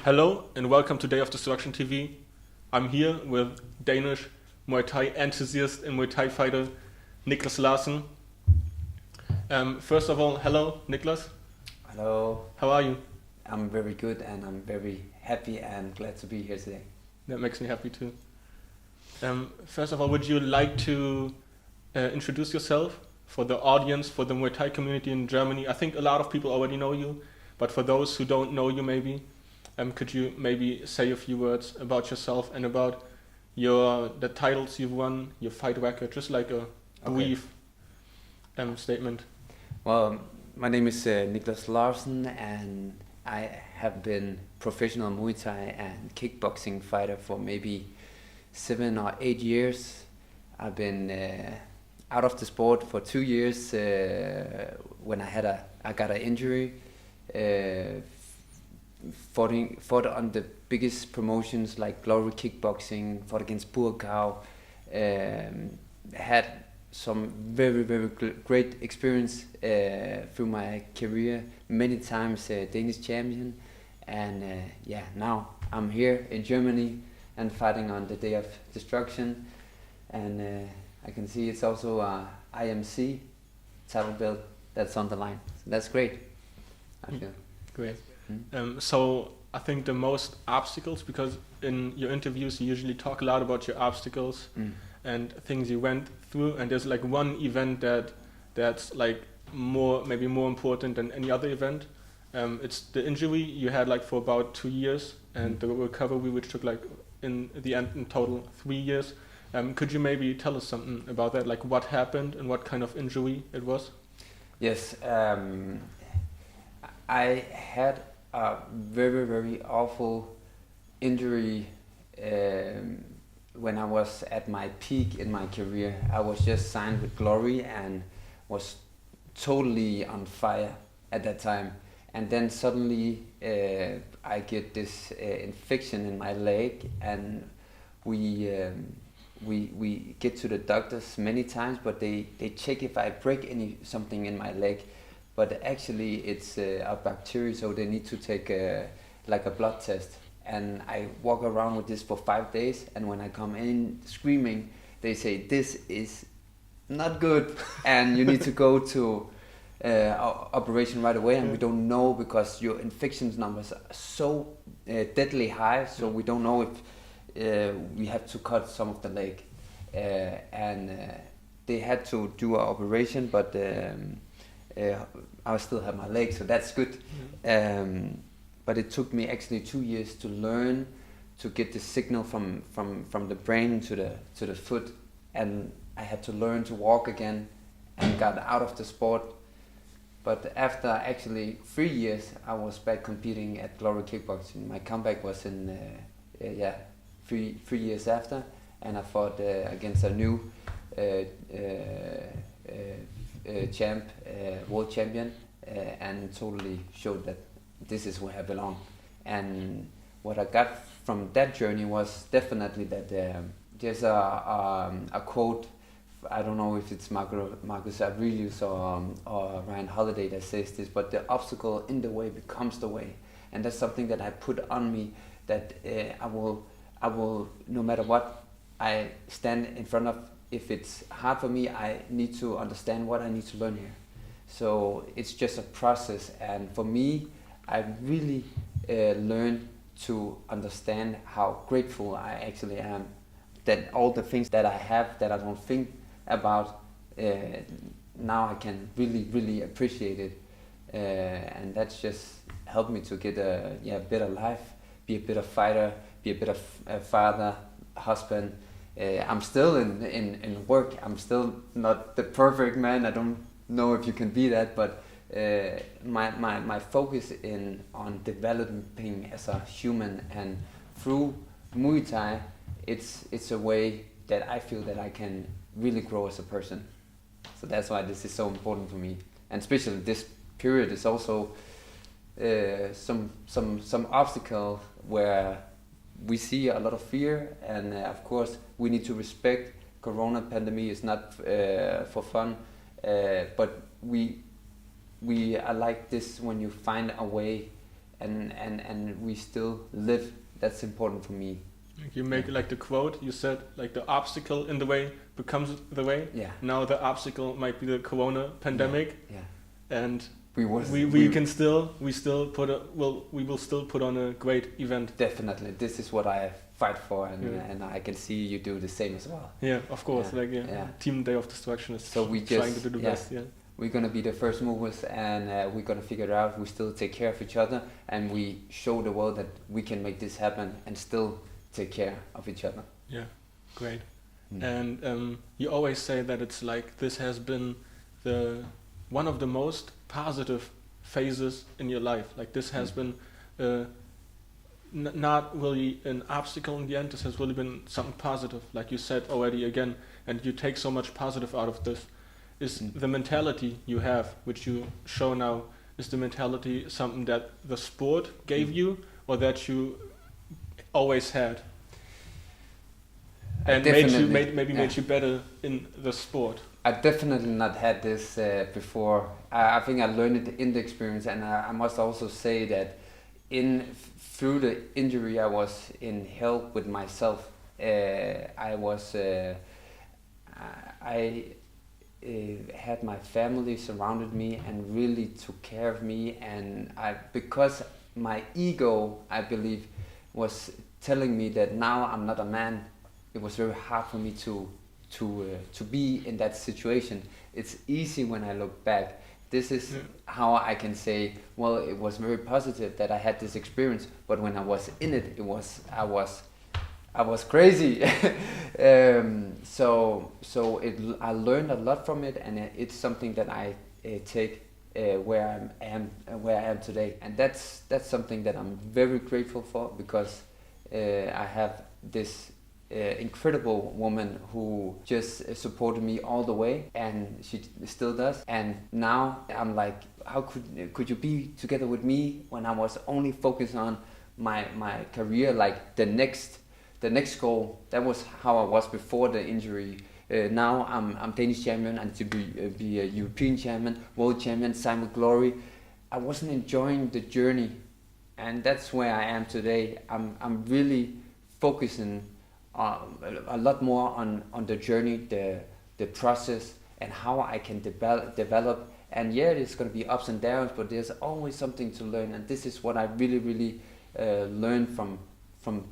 Hello and welcome to Day of Destruction TV. I'm here with Danish Muay Thai enthusiast and Muay Thai fighter Niclas Larsen. First of all, hello Niclas. Hello. How are you? I'm very good and I'm very happy and glad to be here today. That makes me happy too. First of all, would you like to introduce yourself for the audience, for the Muay Thai community in Germany? I think a lot of people already know you, but for those who don't know you maybe, could you maybe say a few words about yourself and about the titles you've won, your fight record, just like a brief statement? Well, my name is Niclas Larsen and I have been professional Muay Thai and kickboxing fighter for maybe 7 or 8 years. I've been out of the sport for 2 years when I got an injury. Fought on the biggest promotions like Glory Kickboxing, fought against Burkau, had some very great experience through my career, many times Danish champion, and now I'm here in Germany and fighting on the Day of Destruction, and I can see it's also a IMC title belt that's on the line, so that's great, I feel. Great. So I think the most obstacles, because in your interviews you usually talk a lot about your obstacles and things you went through, and there's like one event that's like maybe more important than any other event. It's the injury you had like for about 2 years and the recovery which took like in the end in total 3 years. Could you maybe tell us something about that, like what happened and what kind of injury it was? Yes, I had a very awful injury when I was at my peak in my career. I was just signed with Glory and was totally on fire at that time. And then suddenly I get this infection in my leg, and we get to the doctors many times, but they check if I break something in my leg. But actually it's a bacteria, so they need to take like a blood test. And I walk around with this for 5 days, and when I come in screaming, they say this is not good and you need to go to operation right away, and we don't know because your infections numbers are so deadly high, so we don't know if we have to cut some of the leg. And they had to do an operation, but I still have my leg, so that's good. But it took me actually 2 years to learn to get the signal from the brain to the foot, and I had to learn to walk again and got out of the sport. But after actually 3 years, I was back competing at Glory Kickboxing. My comeback was in 3 years after, and I fought against a new world champion, and totally showed that this is where I belong. And what I got from that journey was definitely that there's a quote, I don't know if it's Marcus Aurelius or Ryan Holiday that says this, but the obstacle in the way becomes the way. And that's something that I put on me, that I will, no matter what I stand in front of, if it's hard for me, I need to understand what I need to learn here. So it's just a process, and for me, I really learned to understand how grateful I actually am, that all the things that I have that I don't think about, now I can really appreciate it, and that's just helped me to get a better life, be a better fighter, be a better father, husband. I'm still in work. I'm still not the perfect man. I don't know if you can be that, but my focus on developing as a human, and through Muay Thai, it's a way that I feel that I can really grow as a person. So that's why this is so important for me, and especially this period is also some obstacle where we see a lot of fear, and of course we need to respect Corona pandemic is not for fun, but I like this when you find a way and we still live. That's important for me. You make like the quote you said, like the obstacle in the way becomes the way. Yeah. Now the obstacle might be the corona pandemic. Yeah. And we will still put on a great event. Definitely. This is what I fight for, and I can see you do the same as well. Yeah, of course. Team Day of Destruction is trying to do the best. Yeah. We're gonna be the first movers, and we're gonna figure it out. We still take care of each other, and we show the world that we can make this happen and still take care of each other. Yeah, great. And you always say that it's like this has been one of the most positive phases in your life. Like this has been not really an obstacle in the end. This has really been something positive, like you said already again. And you take so much positive out of this. Is the mentality you have, which you show now, is the mentality something that the sport gave you, or that you always had, and made you better in the sport? I definitely not had this before. I think I learned it in the experience, and I must also say that through the injury I was in hell with myself. I had my family surrounded me and really took care of me, and because my ego, I believe, was telling me that now I'm not a man. It was very hard for me to be in that situation. It's easy when I look back. This is how I can say, well, it was very positive that I had this experience, but when I was in it, I was crazy. I learned a lot from it, and it's something that I take where I am today, and that's something that I'm very grateful for, because I have this incredible woman who just supported me all the way, and she still does. And now I'm like, how could you be together with me when I was only focused on my career, like the next goal? That was how I was before the injury. Now I'm Danish champion, and to be a European champion, world champion, Simon Glory. I wasn't enjoying the journey, and that's where I am today. I'm really focusing a lot more on the journey, the process, and how I can develop. And yeah, there's going to be ups and downs, but there's always something to learn. And this is what I really learned from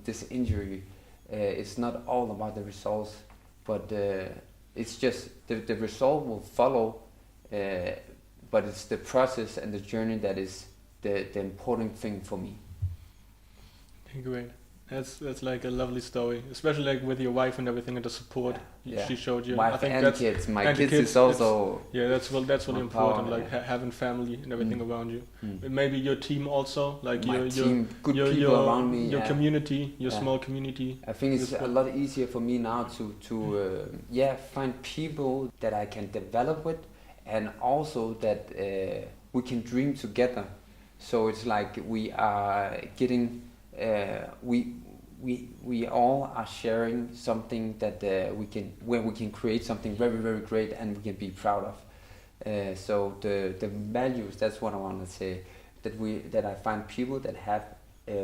this injury. It's not all about the results, but it's just the result will follow. But it's the process and the journey that is the important thing for me. Great. That's like a lovely story, especially like with your wife and everything, and the support she showed you. Wife, I think and kids. My kids is also that's really important. Like having family and everything around you. Maybe your team also, like my team, good people around me. Your community, your small community. I think it's a lot easier for me now to find people that I can develop with, and also that we can dream together. So it's like we are getting. We all are sharing something that we can create something very, very great, and we can be proud of. So the values, that's what I want to say, that I find people that have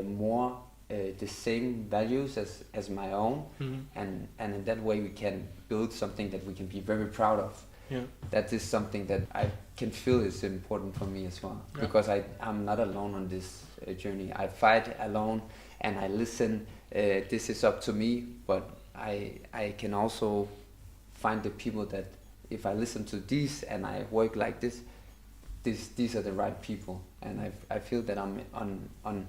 more the same values as my own, and in that way we can build something that we can be very proud of. Yeah. That is something that I can feel is important for me as well, because I'm not alone on this journey. I fight alone, and I listen. This is up to me, but I can also find the people that if I listen to these and I work like this, these are the right people, and I feel that I'm on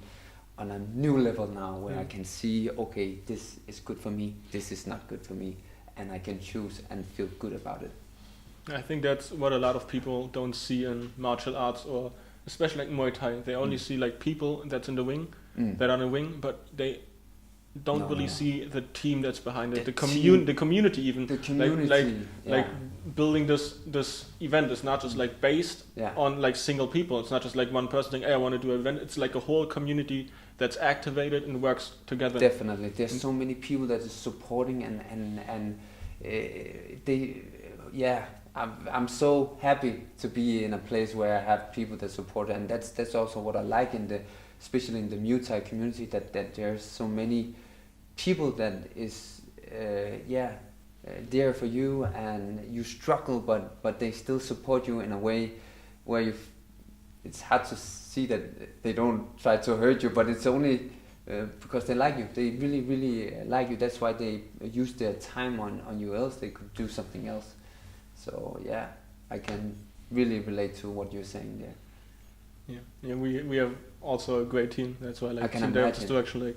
a new level now where I can see, okay, this is good for me, this is not good for me, and I can choose and feel good about it. I think that's what a lot of people don't see in martial arts, or especially like Muay Thai. They only see like people that's in the ring, that are in the ring, but they don't really see the team that's behind it, the community even. The community, like building this event is not just like based on like single people. It's not just like one person saying, hey, I want to do an event. It's like a whole community that's activated and works together. Definitely. There's so many people that is supporting, and they, I'm so happy to be in a place where I have people that support, and that's also what I like in especially in the Muay Thai community, that there's so many people that is there for you, and you struggle, but they still support you in a way where it's hard to see that they don't try to hurt you, but it's only because they like you. They really, really like you. That's why they use their time on you, else they could do something else. So yeah, I can really relate to what you're saying there. Yeah. We have also a great team. That's why like Team Dev is still actually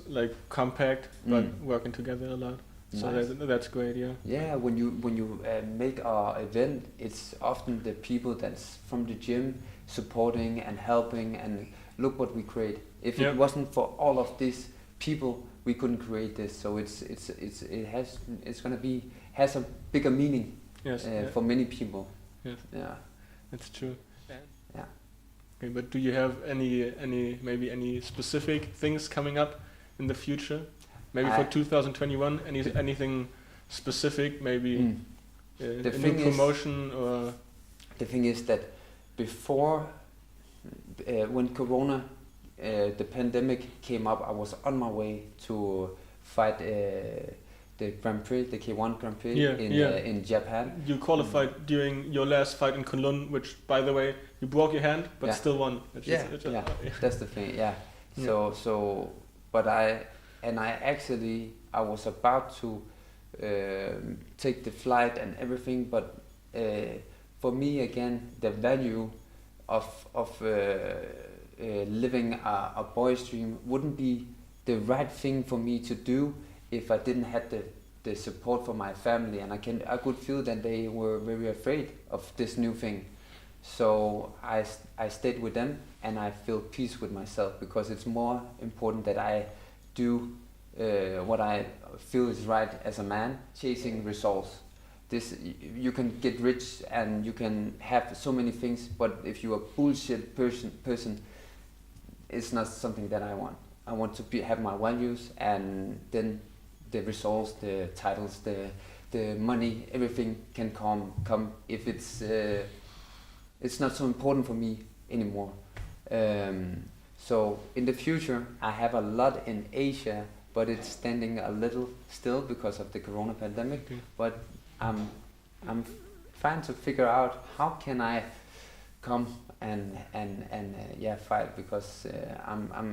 like compact, but working together a lot. So nice. That's great. Yeah. Yeah. When you make our event, it's often the people that's from the gym supporting and helping, and look what we create. If it wasn't for all of these people, we couldn't create this. So it's gonna has a bigger meaning for many people. Yes. Yeah. That's true. Yeah. Okay, but do you have any specific things coming up in the future? Maybe for 2021, anything specific? Maybe a new promotion or. The thing is that before, when Corona, the pandemic came up, I was on my way to fight the Grand Prix, the K1 Grand Prix in Japan. You qualified during your last fight in Kunlun, which, by the way, you broke your hand, but still won. That's the thing. Yeah. So, but I was about to take the flight and everything, but for me again, the value of living a boys' dream wouldn't be the right thing for me to do if I didn't have the support from my family, and I could feel that they were very afraid of this new thing. So I stayed with them, and I feel peace with myself, because it's more important that I do what I feel is right as a man, chasing results. You can get rich and you can have so many things, but if you're a bullshit person, it's not something that I want. I want to have my values, and then the results, the titles, the money, everything can come if it's not so important for me anymore. So in the future, I have a lot in Asia, but it's standing a little still because of the Corona pandemic. Okay. But I'm trying to figure out how can I come and fight, because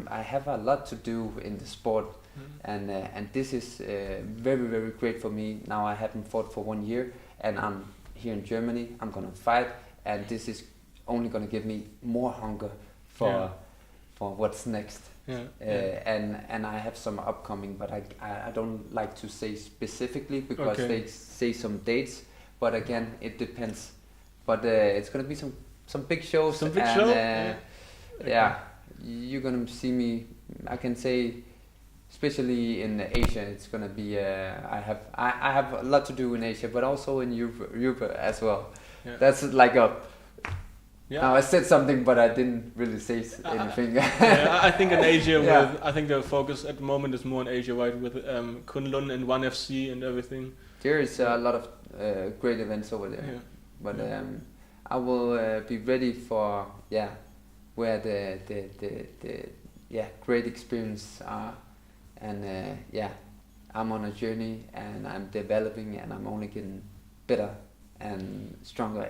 I have a lot to do in the sport, and this is very, very great for me. Now I haven't fought for 1 year, and I'm here in Germany. I'm gonna fight, and this is only gonna give me more hunger for what's next. And I have some upcoming, but I don't like to say specifically, because they say some dates, but again, it depends. But it's gonna be some big shows. Some big shows? Yeah, you're gonna see me. I can say, especially in Asia, it's gonna be. I have a lot to do in Asia, but also in Europe as well. Yeah. That's like a. Yeah. Now I said something, but I didn't really say anything. I think in Asia, I think the focus at the moment is more in Asia, right? With Kunlun and 1FC and everything. There is a lot of great events over there, but I will be ready for where the great experience are, and I'm on a journey, and I'm developing, and I'm only getting better and stronger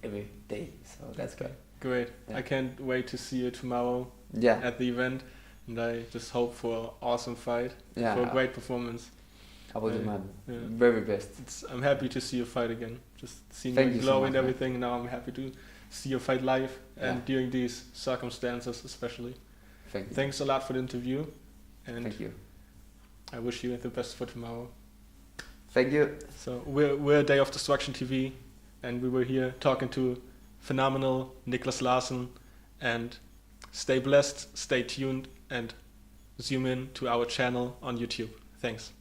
every day. So that's good. Great. I can't wait to see you tomorrow at the event, and I just hope for an awesome fight, for a great performance. I will do my very best. I'm happy to see you fight again. Just seeing you glow and everything. Man. Now I'm happy to see you fight live, and during these circumstances especially. Thanks a lot for the interview. And thank you. I wish you the best for tomorrow. Thank you. So we're Day of Destruction TV, and we were here talking to phenomenal Niclas Larsen. And stay blessed, stay tuned, and zoom in to our channel on YouTube. Thanks.